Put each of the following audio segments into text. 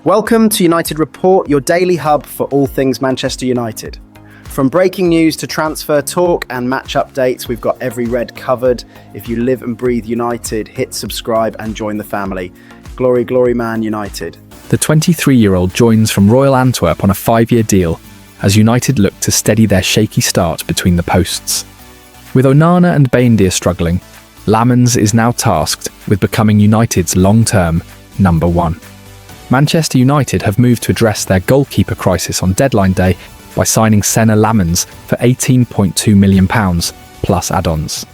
Welcome to United Report, your daily hub for all things Manchester United. From breaking news to transfer talk and match updates, we've got every red covered. If you live and breathe United, hit subscribe and join the family. Glory, glory, Man United. The 23-year-old joins from Royal Antwerp on a 5-year deal as United look to steady their shaky start between the posts. With Onana and Bayindir struggling, Lammens is now tasked with becoming United's long-term number one. Manchester United have moved to address their goalkeeper crisis on deadline day by signing Lammens for £18.2 million plus add-ons.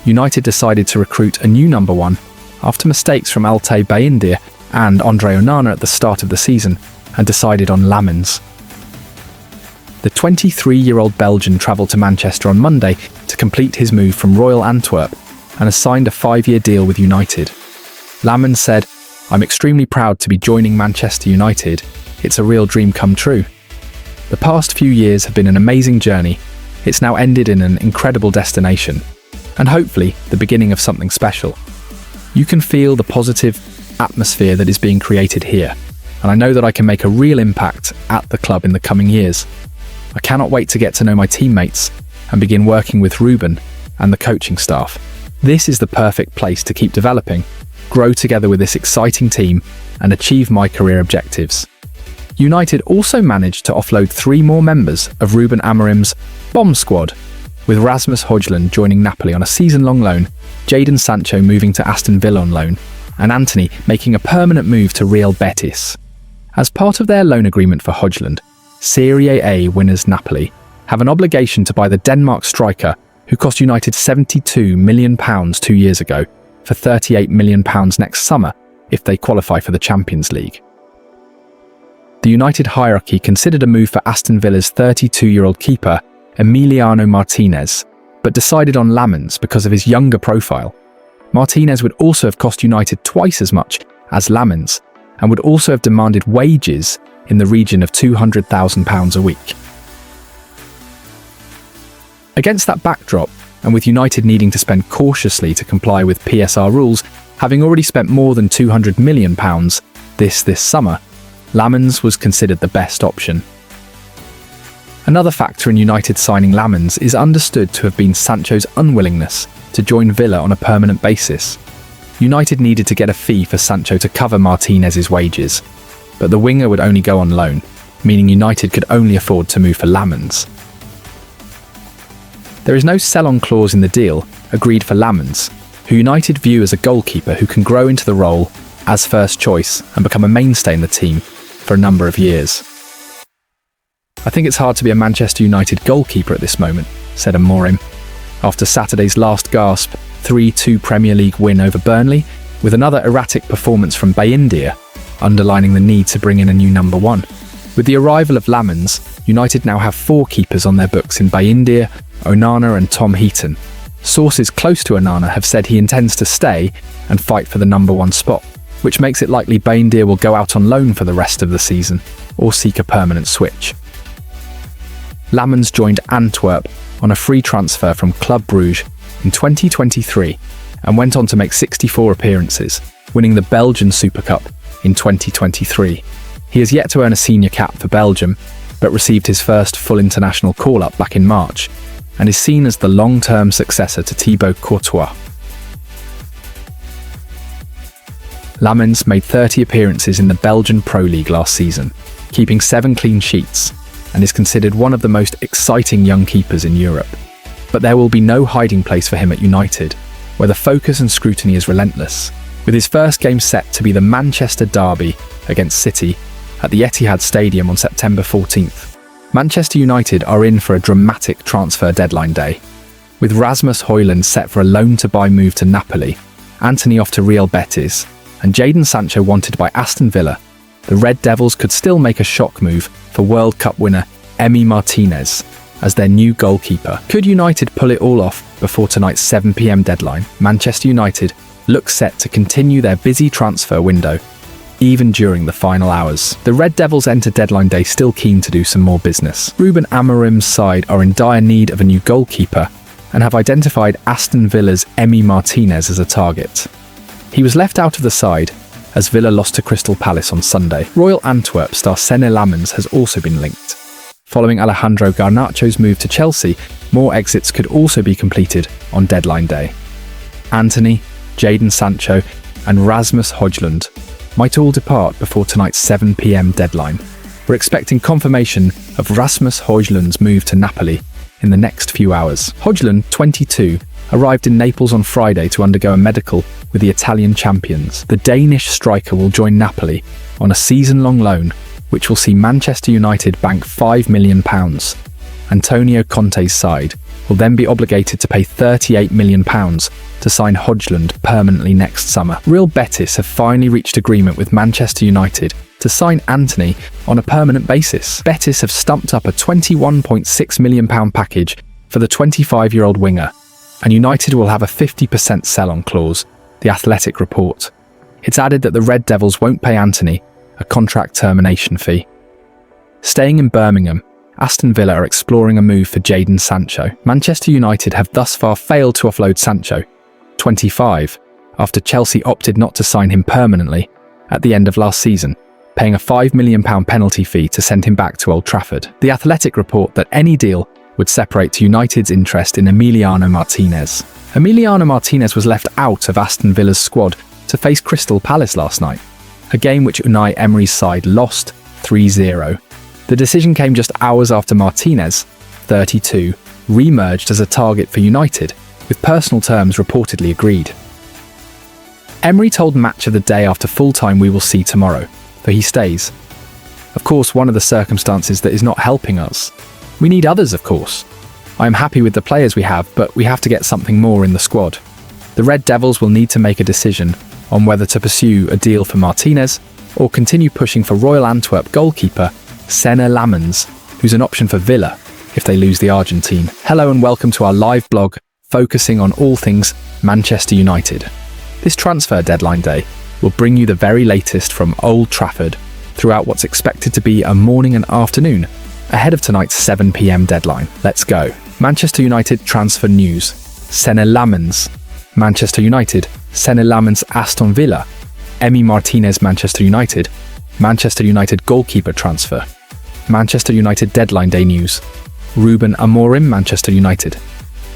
United decided to recruit a new number one after mistakes from Altay Bayindir and Andre Onana at the start of the season and decided on Lammens. The 23-year-old Belgian travelled to Manchester on Monday to complete his move from Royal Antwerp and has signed a 5-year deal with United. Lammens said, "I'm extremely proud to be joining Manchester United. It's a real dream come true. The past few years have been an amazing journey. It's now ended in an incredible destination, and hopefully the beginning of something special. You can feel the positive atmosphere that is being created here, and I know that I can make a real impact at the club in the coming years. I cannot wait to get to know my teammates and begin working with Ruben and the coaching staff. This is the perfect place to keep developing, grow together with this exciting team, and achieve my career objectives." United also managed to offload 3 more members of Ruben Amorim's bomb squad, with Rasmus Højlund joining Napoli on a season-long loan, Jadon Sancho moving to Aston Villa on loan, and Antony making a permanent move to Real Betis. As part of their loan agreement for Højlund, Serie A winners Napoli have an obligation to buy the Denmark striker who cost United £72 million 2 years ago, for £38 million next summer if they qualify for the Champions League. The United hierarchy considered a move for Aston Villa's 32-year-old keeper, Emiliano Martinez, but decided on Lammens because of his younger profile. Martinez would also have cost United twice as much as Lammens, and would also have demanded wages in the region of £200,000 a week. Against that backdrop, and with United needing to spend cautiously to comply with PSR rules, having already spent more than £200 million this summer, Lammens was considered the best option. Another factor in United signing Lammens is understood to have been Sancho's unwillingness to join Villa on a permanent basis. United needed to get a fee for Sancho to cover Martinez's wages, but the winger would only go on loan, meaning United could only afford to move for Lammens. There is no sell-on clause in the deal agreed for Lammens, who United view as a goalkeeper who can grow into the role as first choice and become a mainstay in the team for a number of years. "I think it's hard to be a Manchester United goalkeeper at this moment," said Amorim, after Saturday's last gasp 3-2 Premier League win over Burnley, with another erratic performance from Bayindir, underlining the need to bring in a new number one. With the arrival of Lammens, United now have 4 keepers on their books in Bayindir, Onana and Tom Heaton. Sources close to Onana have said he intends to stay and fight for the number one spot, which makes it likely Bayindir will go out on loan for the rest of the season or seek a permanent switch. Lammens joined Antwerp on a free transfer from Club Brugge in 2023 and went on to make 64 appearances, winning the Belgian Super Cup in 2023. He has yet to earn a senior cap for Belgium, but received his first full international call-up back in March, and is seen as the long-term successor to Thibaut Courtois. Lammens made 30 appearances in the Belgian Pro League last season, keeping 7 clean sheets, and is considered one of the most exciting young keepers in Europe. But there will be no hiding place for him at United, where the focus and scrutiny is relentless, with his first game set to be the Manchester derby against City at the Etihad Stadium on September 14th. Manchester United are in for a dramatic transfer deadline day. With Rasmus Højlund set for a loan-to-buy move to Napoli, Antony off to Real Betis, and Jadon Sancho wanted by Aston Villa, the Red Devils could still make a shock move for World Cup winner Emi Martinez as their new goalkeeper. Could United pull it all off before tonight's 7 p.m. deadline? Manchester United look set to continue their busy transfer window even during the final hours. The Red Devils enter deadline day still keen to do some more business. Ruben Amorim's side are in dire need of a new goalkeeper and have identified Aston Villa's Emi Martinez as a target. He was left out of the side as Villa lost to Crystal Palace on Sunday. Royal Antwerp star Senne Lammens has also been linked. Following Alejandro Garnacho's move to Chelsea, more exits could also be completed on deadline day. Antony, Jadon Sancho and Rasmus Højlund might all depart before tonight's 7 p.m. deadline. We're expecting confirmation of Rasmus Højlund's move to Napoli in the next few hours. Højlund, 22, arrived in Naples on Friday to undergo a medical with the Italian champions. The Danish striker will join Napoli on a season-long loan, which will see Manchester United bank £5 million. Antonio Conte's side will then be obligated to pay £38 million to sign Højlund permanently next summer. Real Betis have finally reached agreement with Manchester United to sign Antony on a permanent basis. Betis have stumped up a £21.6 million package for the 25-year-old winger, and United will have a 50% sell-on clause, The Athletic report. It's added that the Red Devils won't pay Antony a contract termination fee. Staying in Birmingham, Aston Villa are exploring a move for Jadon Sancho. Manchester United have thus far failed to offload Sancho, 25, after Chelsea opted not to sign him permanently at the end of last season, paying a £5 million penalty fee to send him back to Old Trafford. The Athletic report that any deal would separate United's interest in Emiliano Martinez. Emiliano Martinez was left out of Aston Villa's squad to face Crystal Palace last night, a game which Unai Emery's side lost 3-0. The decision came just hours after Martinez, 32, re-emerged as a target for United, with personal terms reportedly agreed. Emery told Match of the Day after full-time we will see tomorrow, for he stays. Of course, one of the circumstances that is not helping us. We need others, of course. I am happy with the players we have, but we have to get something more in the squad. The Red Devils will need to make a decision on whether to pursue a deal for Martinez or continue pushing for Royal Antwerp goalkeeper Senne Lammens, who's an option for Villa if they lose the Argentine. Hello and welcome to our live blog focusing on all things Manchester United. This transfer deadline day will bring you the very latest from Old Trafford throughout what's expected to be a morning and afternoon ahead of tonight's 7 p.m. deadline. Let's go. Manchester United transfer news. Senne Lammens. Manchester United. Senne Lammens Aston Villa. Emi Martinez Manchester United. Manchester United goalkeeper transfer. Manchester United deadline day news. Ruben Amorim Manchester United.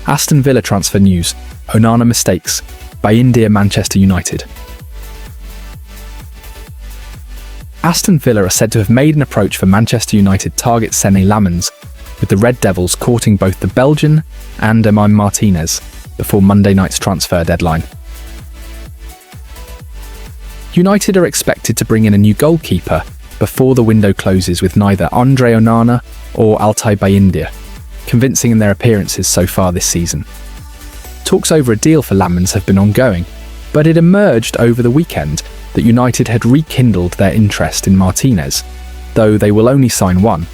Aston Villa transfer news. Onana mistakes. Bayindir Manchester United. Aston Villa are said to have made an approach for Manchester United target Senne Lammens, with the Red Devils courting both the Belgian and Emi Martinez before Monday night's transfer deadline. United are expected to bring in a new goalkeeper before the window closes, with neither Andre Onana or Altay Bayindir convincing in their appearances so far this season. Talks over a deal for Lammens have been ongoing, but it emerged over the weekend that United had rekindled their interest in Martinez, though they will only sign one.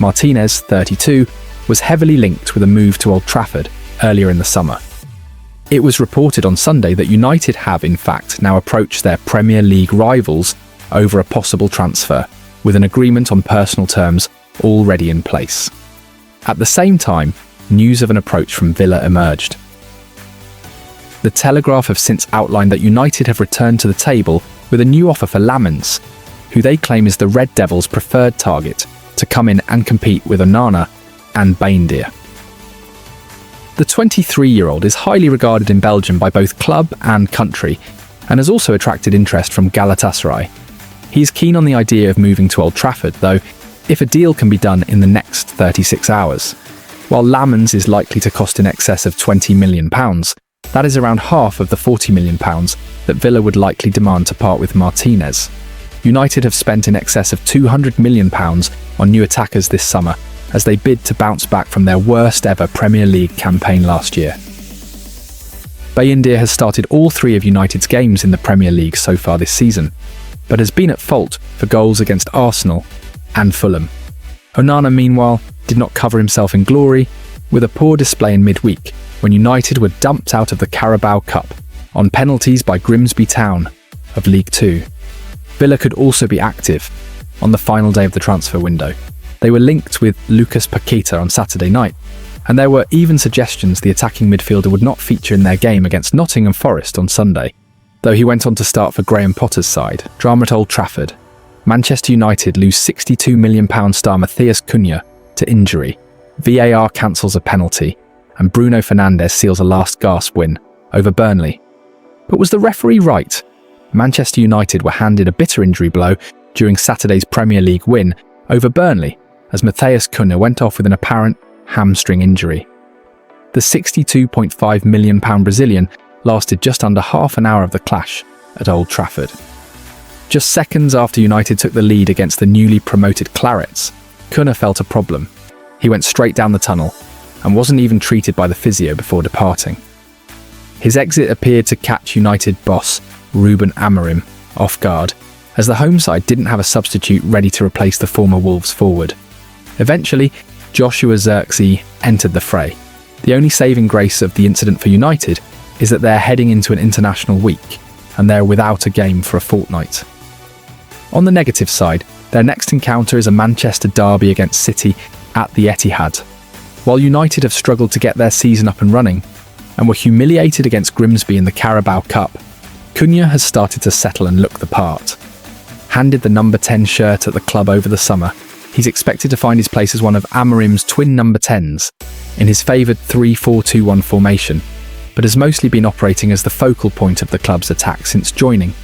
Martinez, 32, was heavily linked with a move to Old Trafford earlier in the summer. It was reported on Sunday that United have, in fact, now approached their Premier League rivals over a possible transfer, with an agreement on personal terms already in place. At the same time, news of an approach from Villa emerged. The Telegraph have since outlined that United have returned to the table with a new offer for Lammens, who they claim is the Red Devils' preferred target to come in and compete with Onana and Bayindir. The 23-year-old is highly regarded in Belgium by both club and country, and has also attracted interest from Galatasaray. He's keen on the idea of moving to Old Trafford, though, if a deal can be done in the next 36 hours. While Lammens is likely to cost in excess of £20 million, that is around half of the £40 million that Villa would likely demand to part with Martinez. United have spent in excess of £200 million on new attackers this summer, as they bid to bounce back from their worst ever Premier League campaign last year. Bayindir has started all three of United's games in the Premier League so far this season, but has been at fault for goals against Arsenal and Fulham. Onana, meanwhile, did not cover himself in glory, with a poor display in midweek when United were dumped out of the Carabao Cup on penalties by Grimsby Town of League Two. Villa could also be active on the final day of the transfer window. They were linked with Lucas Paqueta on Saturday night, and there were even suggestions the attacking midfielder would not feature in their game against Nottingham Forest on Sunday. Though he went on to start for Graham Potter's side, drama at Old Trafford. Manchester United lose £62 million star Matheus Cunha to injury. VAR cancels a penalty, and Bruno Fernandes seals a last-gasp win over Burnley. But was the referee right? Manchester United were handed a bitter injury blow during Saturday's Premier League win over Burnley, as Matheus Cunha went off with an apparent hamstring injury. The £62.5 million Brazilian lasted just under half an hour of the clash at Old Trafford. Just seconds after United took the lead against the newly promoted Clarets, Cunha felt a problem. He went straight down the tunnel and wasn't even treated by the physio before departing. His exit appeared to catch United boss Ruben Amorim off guard, as the home side didn't have a substitute ready to replace the former Wolves forward. Eventually, Joshua Zirkzee entered the fray. The only saving grace of the incident for United is that they're heading into an international week, and they're without a game for a fortnight. On the negative side, their next encounter is a Manchester derby against City at the Etihad. While United have struggled to get their season up and running, and were humiliated against Grimsby in the Carabao Cup, Cunha has started to settle and look the part. Handed the number 10 shirt at the club over the summer, he's expected to find his place as one of Amorim's twin number 10s in his favoured 3-4-2-1 formation, but has mostly been operating as the focal point of the club's attack since joining.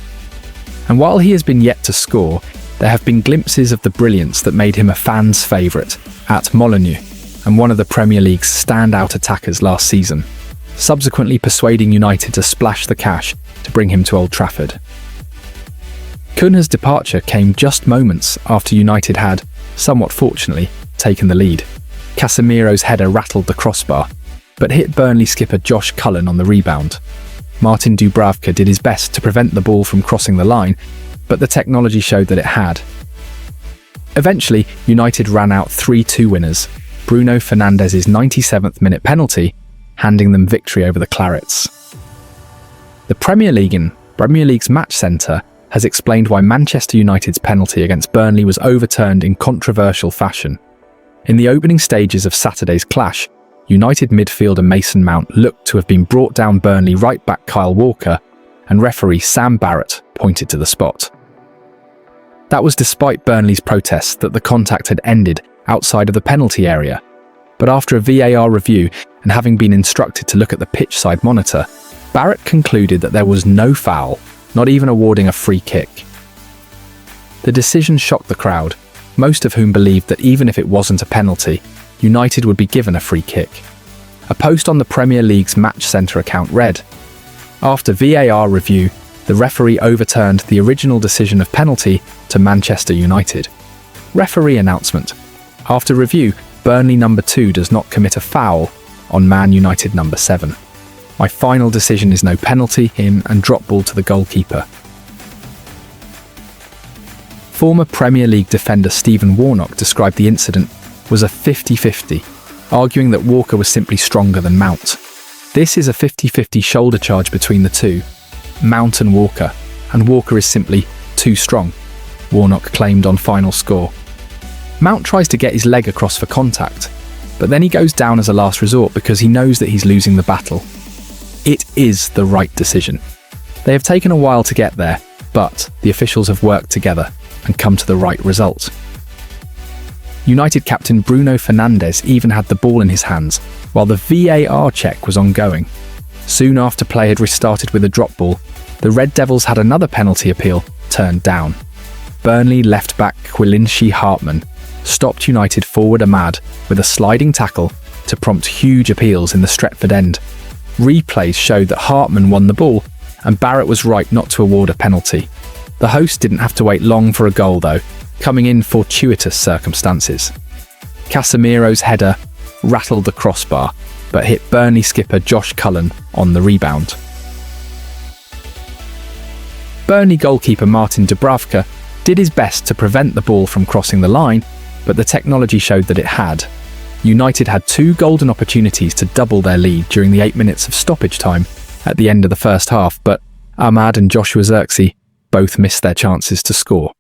And while he has been yet to score, there have been glimpses of the brilliance that made him a fan's favourite at Molineux and one of the Premier League's standout attackers last season, subsequently persuading United to splash the cash to bring him to Old Trafford. Cunha's departure came just moments after United had, somewhat fortunately, taken the lead. Casemiro's header rattled the crossbar, but hit Burnley skipper Josh Cullen on the rebound. Martin Dubravka did his best to prevent the ball from crossing the line, but the technology showed that it had. Eventually, United ran out 3-2 winners, Bruno Fernandes' 97th minute penalty, handing them victory over the Clarets. The Premier League's Match Centre has explained why Manchester United's penalty against Burnley was overturned in controversial fashion. In the opening stages of Saturday's clash, United midfielder Mason Mount looked to have been brought down Burnley right-back Kyle Walker, and referee Sam Barrett pointed to the spot. That was despite Burnley's protest that the contact had ended outside of the penalty area. But after a VAR review and having been instructed to look at the pitch side monitor, Barrett concluded that there was no foul, not even awarding a free kick. The decision shocked the crowd, most of whom believed that even if it wasn't a penalty, United would be given a free kick. A post on the Premier League's Match Centre account read, "After VAR review, the referee overturned the original decision of penalty to Manchester United. Referee announcement. After review, Burnley number 2 does not commit a foul on Man United number 7. My final decision is no penalty, him and drop ball to the goalkeeper." Former Premier League defender Stephen Warnock described the incident was a 50-50, arguing that Walker was simply stronger than Mount. This is a 50-50 shoulder charge between the two, Mount and Walker is simply too strong, Warnock claimed on Final Score. Mount tries to get his leg across for contact, but then he goes down as a last resort because he knows that he's losing the battle. It is the right decision. They have taken a while to get there, but the officials have worked together and come to the right result. United captain Bruno Fernandes even had the ball in his hands while the VAR check was ongoing. Soon after play had restarted with a drop ball, the Red Devils had another penalty appeal turned down. Burnley left-back Quilinci Hartman stopped United forward Ahmad with a sliding tackle to prompt huge appeals in the Stretford end. Replays showed that Hartman won the ball, and Barrett was right not to award a penalty. The host didn't have to wait long for a goal though, coming in fortuitous circumstances. Casemiro's header rattled the crossbar, but hit Burnley skipper Josh Cullen on the rebound. Burnley goalkeeper Martin Dubravka did his best to prevent the ball from crossing the line, but the technology showed that it had. United had 2 golden opportunities to double their lead during the 8 minutes of stoppage time at the end of the first half, but Ahmad and Joshua Zirkzee both missed their chances to score.